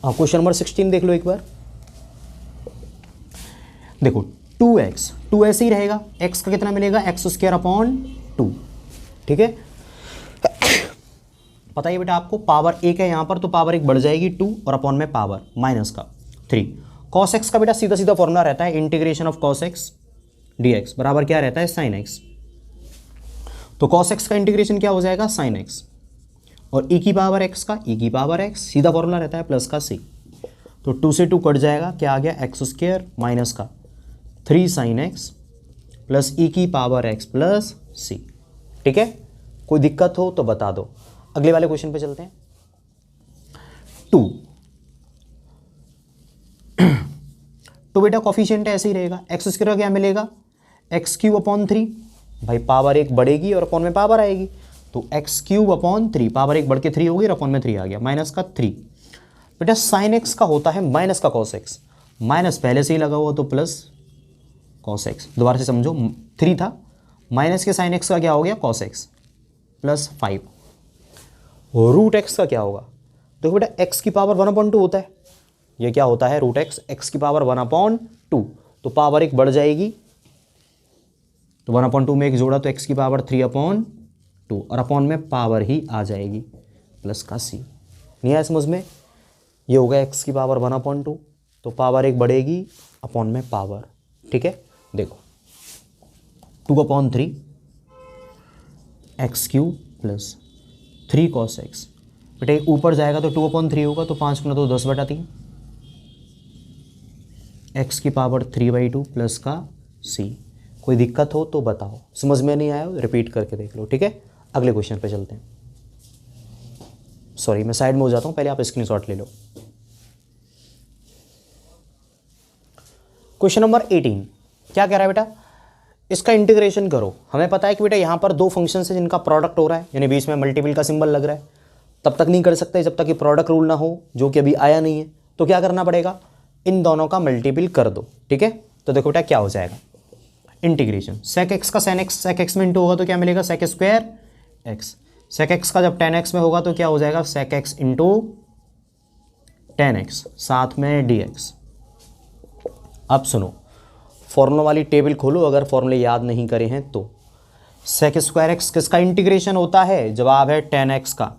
Question number 16 देख लो एक बार। देखो 2x 2 ऐसे ही रहेगा, x का कितना मिलेगा x² 2, ठीक है। पता है बेटा आपको पावर 1 है यहाँ पर, तो पावर 1 बढ़ जाएगी 2 और अपॉन में पावर माइनस का 3। cos x का बेटा सीधा सीधा फॉर्मूला रहता है integration of cos x dx बराबर क्या रहता है sin x। तो cos x का इंटीग्रेशन क्या हो जाएगा sin x, और e की पावर x का e की पावर x सीधा फॉर्मूला रहता है प्लस का c। तो 2 से 2 कट जाएगा, क्या आ गया x² माइनस का 3 sin x प्लस e की पावर x प्लस c, ठीक है। कोई दिक्कत हो तो बता दो। अगले वाले क्वेश्चन पे चलते हैं। 2 तो बेटा कॉफिशिएंट ऐसे ही रहेगा, x² का क्या मिलेगा x³ 3, भाई पावर 1 बढ़ेगी और अपॉन में पावर आएगी, तो x³ 3 पावर 1 बढ़ के 3 होगी और अपॉन में 3 आ गया माइनस का 3। बेटा साइन x का होता है माइनस का cos x, माइनस पहले से ही लगा हुआ तो प्लस cos x, दोबारा से समझो 3 था माइनस के साइन x का क्या हो गया cos x plus 5। Root x का क्या होगा, देखो बेटा x की पावर 1/2 होता है, ये क्या होता है रूट x की पावर 1/2, तो पावर 1 बढ़ जाएगी, तो 1/2 में 1 जोड़ा तो x की पावर 3/2 और अपॉन में पावर ही आ जाएगी प्लस का c। नहीं आया समझ में, ये होगा x की पावर 1/2, तो पावर 1 बढ़ेगी अपॉन में पावर, ठीक है। देखो 2/3 x³ प्लस 3 cos x, बेटा ऊपर जाएगा तो 2/3 होगा, तो 5 गुना तो 10/3 x की पावर 3/2 प्लस का c। कोई दिक्कत हो तो बताओ, समझ में नहीं आया रिपीट करके देख लो, ठीक है। अगले क्वेश्चन पे चलते हैं। सॉरी मैं साइड में हो जाता हूं, पहले आप स्क्रीनशॉट ले लो। क्वेश्चन नंबर 18 क्या कह रहा है बेटा, इसका इंटीग्रेशन करो। हमें पता है कि बेटा यहाँ पर दो फंक्शन है जिनका प्रोडक्ट हो रहा है, यानी बीच में मल्टीपल का सिंबल लग रहा है, तब तक नहीं कर सकते जब तक कि प्रोडक्ट रूल ना हो, जो कि अभी आया नहीं है। तो क्या करना पड़ेगा, इन दोनों का मल्टीपल कर दो, ठीक है। तो देखो बेटा क्या हो जाएगा इंटीग्रेशन, sec x का sec x में इंटू होगा तो क्या मिलेगा sec² x, sec x का जब tan x में होगा तो क्या हो जाएगा sec x into tan x साथ में dx। अब सुनो फॉर्मूला वाली टेबल खोलो, अगर फॉर्मूले याद नहीं करे हैं तो। sec² x किसका इंटीग्रेशन होता है, जवाब है tan x का,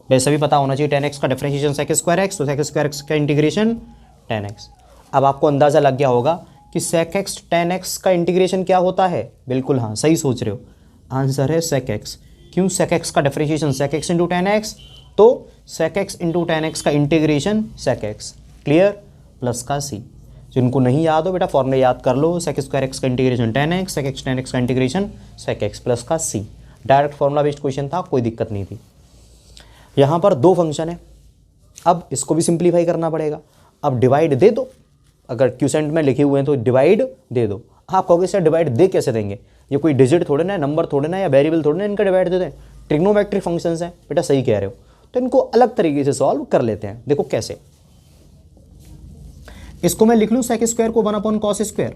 वैसे भी पता होना चाहिए tan x का डिफरेंशिएशन sec² x, तो sec² x का इंटीग्रेशन tan x। अब आपको अंदाजा लग गया होगा कि sec x tan x का इंटीग्रेशन क्या होता है, बिल्कुल हाँ सही सोच रहे हो, आंसर है sec x। क्यों, sec x का differentiation sec x into tan x, तो sec x into tan x का integration sec x, clear, plus का c। जिनको नहीं याद हो बेटा फॉर्मूले याद कर लो, sec² x का integration tan x, sec x tan x का इंटीग्रेशन sec x प्लस का c। Direct formula based question था, कोई दिक्कत नहीं थी। यहाँ पर दो फंक्शन है, अब इसको भी सिंप्लीफाई करना पड़ेगा। अब डिवाइड दे दो, अगर क्वेश्चन में लिखे हुए हैं तो डिवाइड दे दो। आप कहोगे सर डिवाइड दे कैसे देंगे, ये कोई डिजिट थोड़े ना, नंबर थोड़े ना, या वेरिएबल थोड़े ना इनका डिवाइड दे दें, ट्रिग्नोमेट्रिक फंक्शंस हैं बेटा, सही कह रहे हो। तो इनको अलग तरीके से सॉल्व कर लेते हैं। देखो कैसे, इसको मैं लिख लूँ sec² को 1/cos²,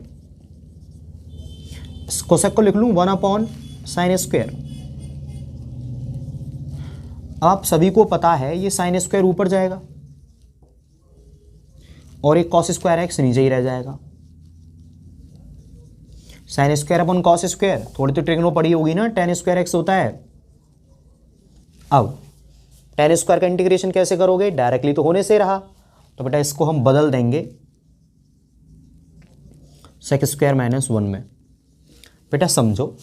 कोसेक को लिख लूँ 1/sin²। आप सभी को पता है ये sin² ऊपर जाएगा और एक cos² x नीचे ही रह जाएगा। sin²/cos², थोड़ी तो ट्रिग्नो पड़ी होगी ना, tan² x होता है। अब tan² का इंटीग्रेशन कैसे करोगे, डायरेक्टली तो होने से रहा, तो बेटा इसको हम बदल देंगे sec² -1 में। बेटा समझो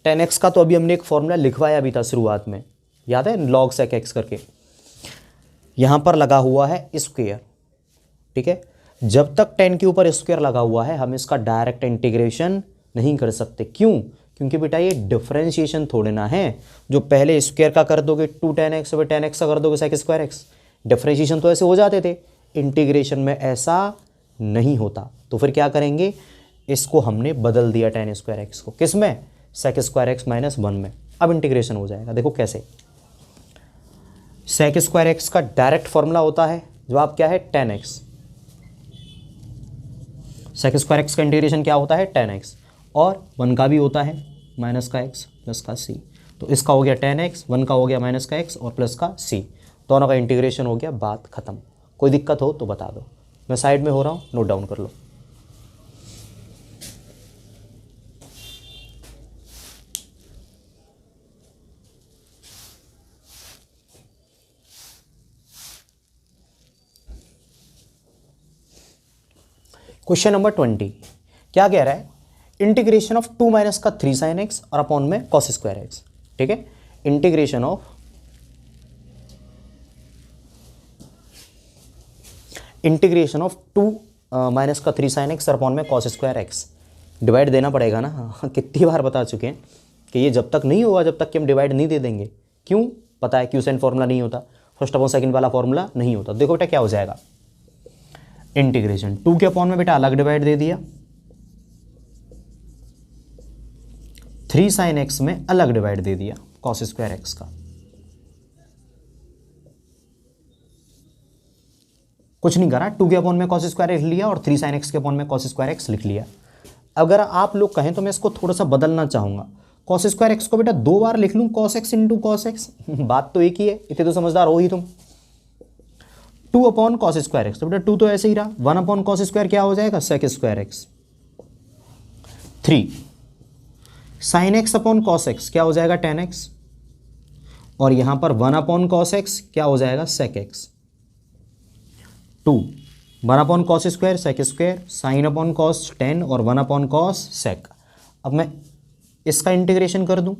tan x का तो अभी हमने एक फॉर्मूला लिखवाया भी था शुरुआत में, याद है, log sec x करके, यहां पर लगा हुआ है स्क्वायर, ठीक है। जब तक tan के ऊपर स्क्वायर लगा हुआ है हम इसका डायरेक्ट इंटीग्रेशन नहीं कर सकते। क्यों, क्योंकि बेटा ये डिफरेंशिएशन थोड़े ना है, जो पहले स्क्वायर का कर दोगे 2 tan x, tan x का कर दोगे sec² x, डिफरेंशिएशन तो ऐसे हो जाते थे, इंटीग्रेशन में ऐसा नहीं होता। तो फिर क्या करेंगे, इसको हमने बदल दिया tan² x को, किस में, sec² x -1 में। अब इंटीग्रेशन हो जाएगा, देखो कैसे, sec² x का डायरेक्ट फॉर्मूला होता है, जवाब क्या है tan x, sec² x का इंटीग्रेशन क्या होता है tan x, और 1 का भी होता है माइनस का x प्लस का c। तो इसका हो गया tan x, 1 का हो गया माइनस का x और प्लस का c, दोनों का इंटीग्रेशन हो गया, बात खत्म। कोई दिक्कत हो तो बता दो, मैं साइड में हो रहा हूँ, नोट डाउन कर लो। क्वेश्चन नंबर 20 क्या कह रहा है, इंटीग्रेशन ऑफ 2 माइनस का 3 साइन एक्स और अपॉन में कॉस स्क्वायर एक्स। ठीक है, integration of integration of 2 minus का 3 साइन एक्स और अपॉन में कॉस स्क्वायर एक्स। डिवाइड देना पड़ेगा ना, हाँ, कितनी बार बता चुके हैं कि ये जब तक नहीं होगा जब तक कि हम डिवाइड नहीं दे देंगे। क्यों? पता है क्यूसेंट फॉर्मूला नहीं होता, फर्स्ट अपॉन सेकंड वाला फॉर्मूला नहीं होता। देखो बेटा क्या हो जाएगा, इंटीग्रेशन 2 के अपॉन में बेटा अलग डिवाइड दे दिया, 3 साइन एक्स में अलग डिवाइड दे दिया कॉस स्क्वायर एक्स का। कुछ नहीं करा, 2 के अपॉन में कॉस स्क्वायर एक्स लिया और 3 साइन एक्स के अपॉन में कॉस स्क्वायर एक्स लिख लिया। अगर आप लोग कहें तो मैं इसको थोड़ा सा बदलना चाहूंगा, कॉस स्क्वायर एक्स को बेटा 2 बार लिख लूं, cos x into cos x. बात तो एक ही है, इतने तो समझदार हो ही तुम। 2 अपॉन कॉस स्क्वायर एक्स, तो बेटा 2 तो ऐसे ही रहा, 1 अपॉन कॉस स्क्वायर क्या हो जाएगा, sec square x. 3 sine x upon cos x क्या हो जाएगा, टेन एक्स। और यहां पर 1 अपॉन कॉस एक्स क्या हो जाएगा, sec x. 2 1 upon cos square sec square, sine upon cos 10 और 1 अपॉन कॉस सेक। अब मैं इसका इंटीग्रेशन कर दूं,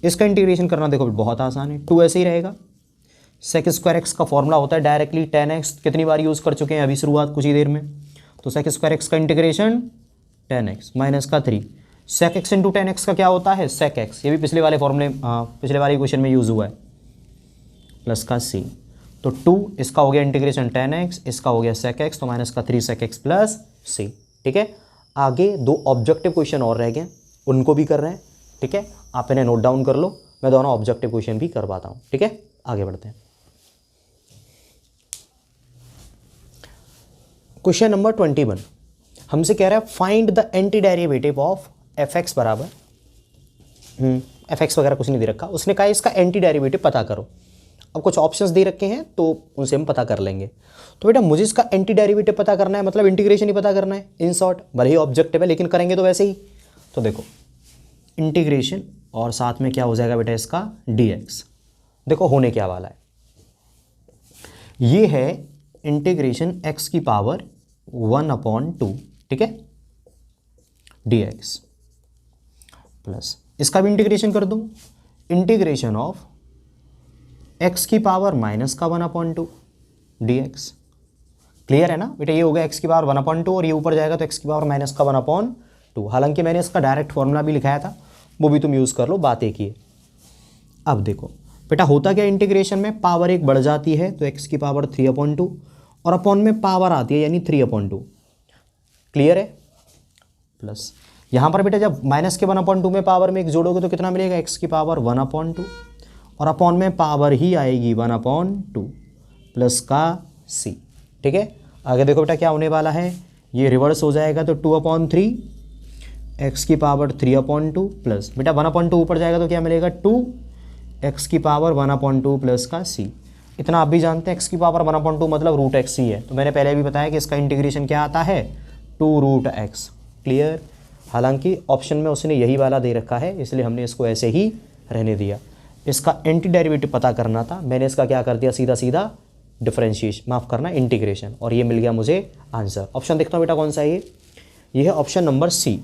इसका इंटीग्रेशन करना देखो बहुत आसान है, 2 ऐसे ही रहेगा। सेक स्क्वायर एक्स का फॉर्मूला होता है डायरेक्टली 10x, कितनी बार यूज कर चुके हैं अभी शुरुआत कुछ ही देर में। तो सेक स्क्वायर एक्स का इंटीग्रेशन 10x माइनस का 3, सेक एक्स इंटू 10x का क्या होता है, सेक एक्स। ये भी पिछले वाले फॉर्मूले पिछले वाले क्वेश्चन में यूज हुआ है, प्लस का c। तो 2 इसका हो गया इंटीग्रेशन 10x, इसका हो गया sec x, तो माइनस का 3 sec x प्लस c। ठीक है, आगे 2 ऑब्जेक्टिव क्वेश्चन और रह गए, उनको भी कर रहे हैं। ठीक है, आप इन्हें नोट डाउन कर लो, मैं दोनों ऑब्जेक्टिव क्वेश्चन भी करवाता हूं। ठीक है, आगे बढ़ते हैं। क्वेश्चन नंबर 21 हमसे कह रहा है find the anti derivative of F x बराबर एफ एक्स वगैरह कुछ नहीं दे रखा, उसने कहा इसका एंटी डेरिवेटिव पता करो। अब कुछ ऑप्शंस दे रखे हैं तो उनसे हम पता कर लेंगे। तो बेटा मुझे इसका एंटी डेरिवेटिव पता करना है, मतलब इंटीग्रेशन ही पता करना है इन शॉर्ट, भले ही ऑब्जेक्टिव है लेकिन करेंगे तो वैसे ही। तो देखो इंटीग्रेशन और साथ में क्या हो जाएगा बेटा इसका dx। देखो होने क्या वाला है, ये है इंटीग्रेशन x की पावर 1/2, ठीक है, dx प्लस इसका भी इंटीग्रेशन कर दूं, इंटीग्रेशन ऑफ x की पावर माइनस का 1/2 dx। क्लियर है ना बेटा, ये हो गया x की पावर 1/2 और ये ऊपर जाएगा तो x की पावर माइनस का 1/2। हालांकि मैंने इसका डायरेक्ट फॉर्मूला भी लिखाया था, वो भी तुम यूज़ कर लो, बात एक ही है। अब देखो बेटा होता क्या इंटीग्रेशन में, पावर एक बढ़ जाती है तो x की पावर 3/2 और अपॉन में पावर आती है यानी 3/2। क्लियर है, प्लस यहाँ पर बेटा जब माइनस के 1/2 में पावर में एक जोड़ोगे तो कितना मिलेगा, x की पावर 1/2 और अपॉन में पावर ही आएगी 1/2 प्लस का c। ठीक है, आगे देखो बेटा क्या होने वाला है, ये रिवर्स हो जाएगा तो 2/3 x की पावर 3/2 प्लस बेटा 1/2 ऊपर जाएगा तो क्या मिलेगा 2 x की पावर 1/2 प्लस का c। इतना आप भी जानते हैं x की पावर 1/2 मतलब रूट x ही है, तो मैंने पहले भी बताया कि इसका इंटीग्रेशन क्या आता है 2√x। क्लियर, हालांकि ऑप्शन में उसने यही वाला दे रखा है इसलिए हमने इसको ऐसे ही रहने दिया। इसका एंटी डेरिवेटिव पता करना था, मैंने इसका क्या कर दिया, सीधा सीधा डिफरेंशिएशन, माफ़ करना इंटीग्रेशन, और ये मिल गया मुझे आंसर। ऑप्शन देखता हूँ बेटा कौन सा है ये है ऑप्शन नंबर सी।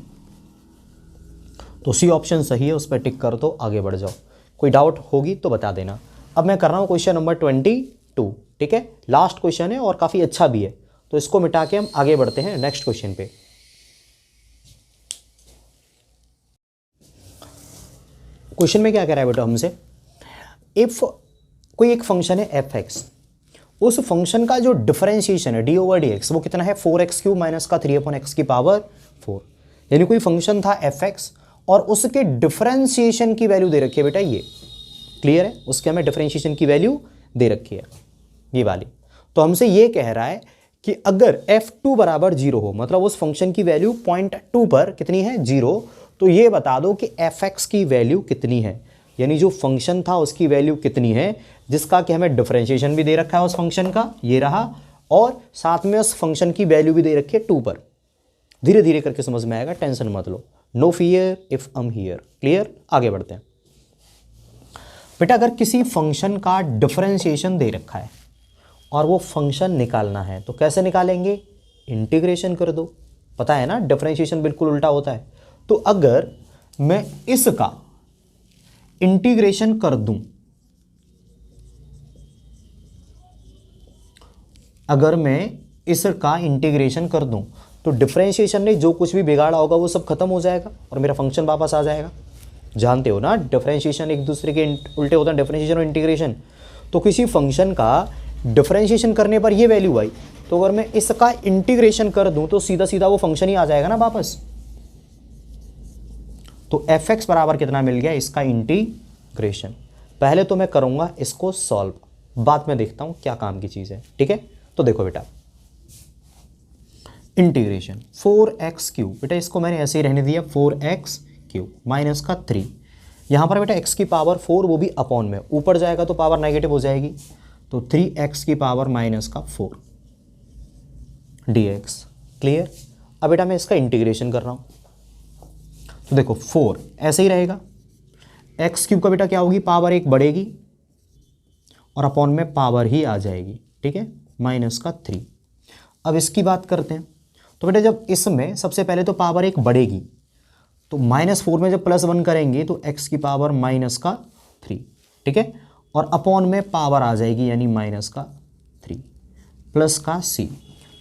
तो सी ऑप्शन सही है, उस पर टिक कर दो, आगे बढ़ जाओ। कोई डाउट होगी तो बता देना। अब मैं कर रहा हूँ क्वेश्चन नंबर 22, ठीक है, लास्ट क्वेश्चन है और काफ़ी अच्छा भी है, तो इसको मिटा के हम आगे बढ़ते हैं नेक्स्ट क्वेश्चन पे। क्वेश्चन में क्या कह रहा है बेटा हमसे, इफ कोई एक फंक्शन है एफ एक्स, उस फंक्शन का जो डिफरेंशिएशन है d/dx वो कितना है 4x³ माइनस का 3/x की पावर 4। यानी कोई फंक्शन था एफ एक्स और उसके डिफरेंशिएशन की वैल्यू दे रखी है बेटा ये। क्लियर है, उसके हमें डिफरेंशिएशन की वैल्यू दे रखी है ये वाली। तो हमसे ये कह रहा है कि अगर f2 बराबर 0 हो, मतलब उस फंक्शन की वैल्यू 0.2 पर कितनी है 0, तो ये बता दो कि एफ एक्स की वैल्यू कितनी है। यानी जो फंक्शन था उसकी वैल्यू कितनी है, जिसका कि हमें डिफरेंशिएशन भी दे रखा है उस फंक्शन का, ये रहा, और साथ में उस फंक्शन की वैल्यू भी दे रखी है 2 पर। धीरे धीरे करके समझ में आएगा, टेंशन मत लो, no fear if I am here. Clear, आगे बढ़ते हैं। बेटा अगर किसी फंक्शन का डिफरेंशिएशन दे रखा है और वो फंक्शन निकालना है तो कैसे निकालेंगे, इंटीग्रेशन कर दो। पता है ना, डिफरेंशिएशन बिल्कुल उल्टा होता है। तो अगर मैं इसका इंटीग्रेशन कर दूं, अगर मैं इसका इंटीग्रेशन कर दूं तो डिफरेंशिएशन ने जो कुछ भी बिगाड़ा होगा वो सब खत्म हो जाएगा और मेरा फंक्शन वापस आ जाएगा। जानते हो ना, डिफरेंशिएशन एक दूसरे के उल्टे होता है, डिफरेंशिएशन और इंटीग्रेशन। तो किसी फंक्शन का डिफरेंशिएशन करने पर ये वैल्यू आई, तो अगर मैं इसका इंटीग्रेशन कर दूं तो सीधा सीधा वो फंक्शन ही आ जाएगा ना वापस। तो fx बराबर कितना मिल गया, इसका इंटीग्रेशन। पहले तो मैं करूंगा इसको सॉल्व, बाद में देखता हूं क्या काम की चीज है। ठीक है, तो देखो बेटा, इंटीग्रेशन 4x3, बेटा इसको मैंने ऐसे ही रहने दिया 4x3 माइनस का 3। यहां पर बेटा x की पावर 4 वो भी अपॉन में, ऊपर जाएगा तो पावर नेगेटिव हो जाएगी, तो 3x की पावर माइनस का 4 dx। क्लियर। अब बेटा मैं इसका इंटीग्रेशन कर रहा हूं, तो देखो 4 ऐसे ही रहेगा, x3 का बेटा क्या होगी, पावर 1 बढ़ेगी और अपॉन में पावर ही आ जाएगी। ठीक है, माइनस का 3। अब इसकी बात करते हैं, तो बेटा जब इसमें सबसे पहले तो पावर 1 बढ़ेगी, तो -4 में जब +1 करेंगे तो x की पावर माइनस का 3। ठीक है, और अपॉन में पावर आ जाएगी यानी माइनस का 3 प्लस का c।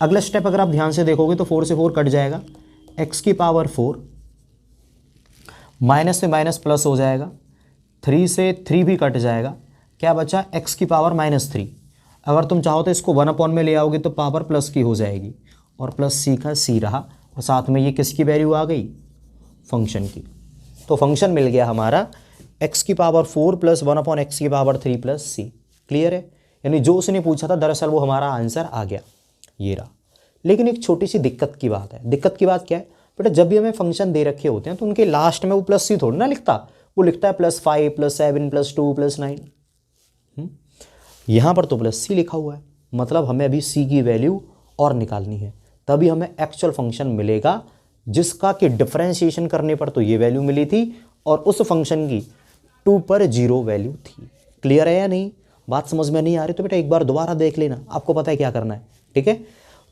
अगला स्टेप अगर आप ध्यान से देखोगे तो 4 से 4 कट जाएगा, x की पावर 4, माइनस से माइनस प्लस हो जाएगा, 3 से 3 भी कट जाएगा, क्या बचा, x की पावर -3। अगर तुम चाहो तो इसको 1 अपॉन में ले आओगे तो पावर प्लस की हो जाएगी, और प्लस c का c रहा, और साथ में ये किसकी वैल्यू आ गई, फंक्शन की। तो फंक्शन मिल गया हमारा x की पावर 4 प्लस 1 अपॉन एक्स की पावर 3 प्लस c। क्लियर है, यानी जो उसने पूछा था दरअसल वो हमारा आंसर आ गया, ये रहा। लेकिन एक छोटी सी दिक्कत की बात है। दिक्कत की बात क्या है बेटा, जब भी हमें फंक्शन दे रखे होते हैं तो उनके लास्ट में वो प्लस c थोड़ी ना लिखता, वो लिखता है +5 +7 +2 +9। यहाँ पर तो +c लिखा हुआ है, मतलब हमें अभी c की वैल्यू और निकालनी है, तभी हमें एक्चुअल फंक्शन मिलेगा जिसका कि डिफरेंशिएशन करने पर तो ये वैल्यू मिली थी और उस फंक्शन की 2 पर 0 वैल्यू थी। क्लियर है या नहीं, बात समझ में नहीं आ रही तो बेटा एक बार दोबारा देख लेना, आपको पता है क्या करना है। ठीक है,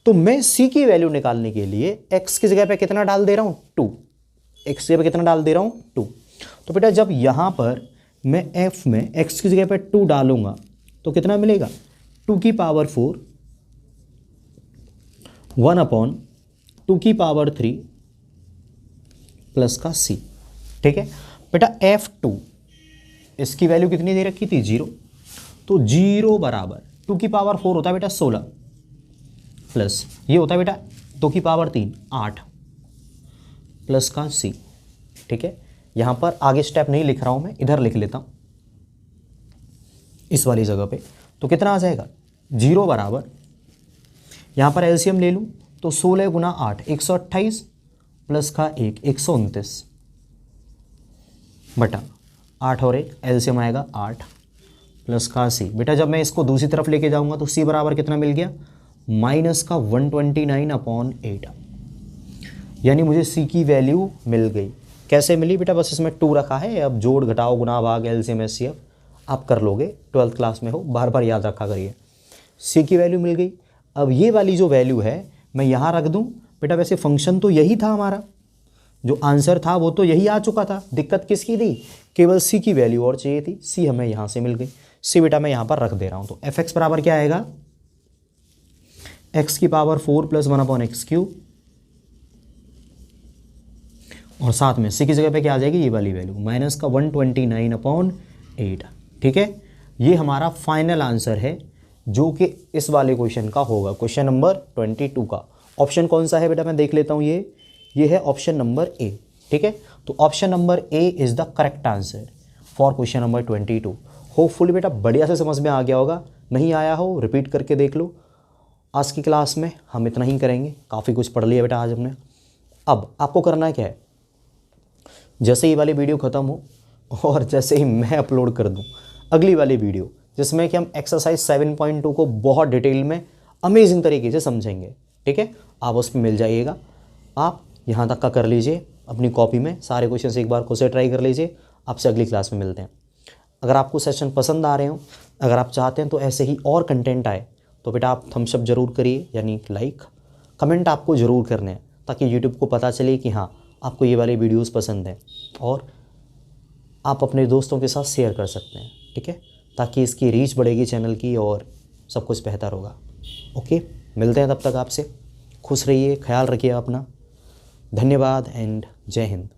तो मैं c की वैल्यू निकालने के लिए x की जगह पे कितना डाल दे रहा हूँ, 2। x की जगह पे कितना डाल दे रहा हूँ, 2। तो बेटा जब यहाँ पर मैं f में x की जगह पे 2 डालूंगा तो कितना मिलेगा, 2 की पावर 4 1 अपॉन 2 की पावर 3 प्लस का c। ठीक है बेटा, f2 इसकी वैल्यू कितनी दे रखी थी, 0। तो 0 बराबर 2 की पावर 4 होता है बेटा 16, प्लस ये होता है बेटा 2 की पावर 3 8 प्लस का c। ठीक है, यहाँ पर आगे स्टेप नहीं लिख रहा हूँ मैं, इधर लिख लेता हूँ इस वाली जगह पे। तो कितना आ जाएगा, 0 बराबर, यहाँ पर एलसीएम ले लूँ तो 16 गुना 8 128 प्लस का 1 129 बटा 8 और 1 एलसीएम आएगा 8 प्लस का c। बेटा जब मैं इसको दूसरी तरफ लेके जाऊंगा तो c बराबर कितना मिल गया, माइनस का 129 अपॉन 8, यानी मुझे c की वैल्यू मिल गई। कैसे मिली बेटा, बस इसमें 2 रखा है, अब जोड़ घटाओ गुना भाग एलसीएम एचसीएफ आप कर लोगे, 12th क्लास में हो, बार बार याद रखा करिए। c की वैल्यू मिल गई। अब ये वाली जो वैल्यू है मैं यहाँ रख दूँ बेटा, वैसे फंक्शन तो यही था हमारा, जो आंसर था वो तो यही आ चुका था, दिक्कत किसकी थी, केवल c की वैल्यू और चाहिए थी, c हमें यहाँ से मिल गई। c बेटा मैं यहाँ पर रख दे रहा हूँ, तो fx बराबर क्या आएगा, x की पावर 4 प्लस 1 अपॉन x3, और साथ में c की जगह पे क्या आ जाएगी, ये वाली वैल्यू माइनस का 129 अपॉन 8। ठीक है, ये हमारा फाइनल आंसर है जो कि इस वाले क्वेश्चन का होगा, क्वेश्चन नंबर 22 का। ऑप्शन कौन सा है बेटा, मैं देख लेता हूँ, ये है ऑप्शन नंबर ए। ठीक है, तो option number A is the correct answer for question number 22। Hopefully बेटा बढ़िया से समझ में आ गया होगा, नहीं आया हो रिपीट करके देख लो। आज की क्लास में हम इतना ही करेंगे, काफ़ी कुछ पढ़ लिया बेटा आज हमने। अब आपको करना क्या है, जैसे ये वाली वीडियो ख़त्म हो और जैसे ही मैं अपलोड कर दूं अगली वाली वीडियो जिसमें कि हम एक्सरसाइज 7.2 को बहुत डिटेल में अमेजिंग तरीके से समझेंगे, ठीक है, आप उस पर मिल जाइएगा। आप यहाँ तक का कर लीजिए अपनी कॉपी में, सारे क्वेश्चन एक बार खुद से ट्राई कर लीजिए। आपसे अगली क्लास में मिलते हैं। अगर आपको सेशन पसंद आ रहे हो, अगर आप चाहते हैं तो ऐसे ही और कंटेंट आए, तो बेटा आप थम्स अप जरूर करिए, यानी लाइक। कमेंट आपको ज़रूर करने हैं ताकि यूट्यूब को पता चले कि हाँ आपको ये वाली वीडियोस पसंद हैं, और आप अपने दोस्तों के साथ शेयर कर सकते हैं, ठीक है, ताकि इसकी रीच बढ़ेगी चैनल की और सब कुछ बेहतर होगा। ओके, मिलते हैं तब तक आपसे। खुश रहिए, ख्याल रखिए अपना। धन्यवाद एंड जय हिंद।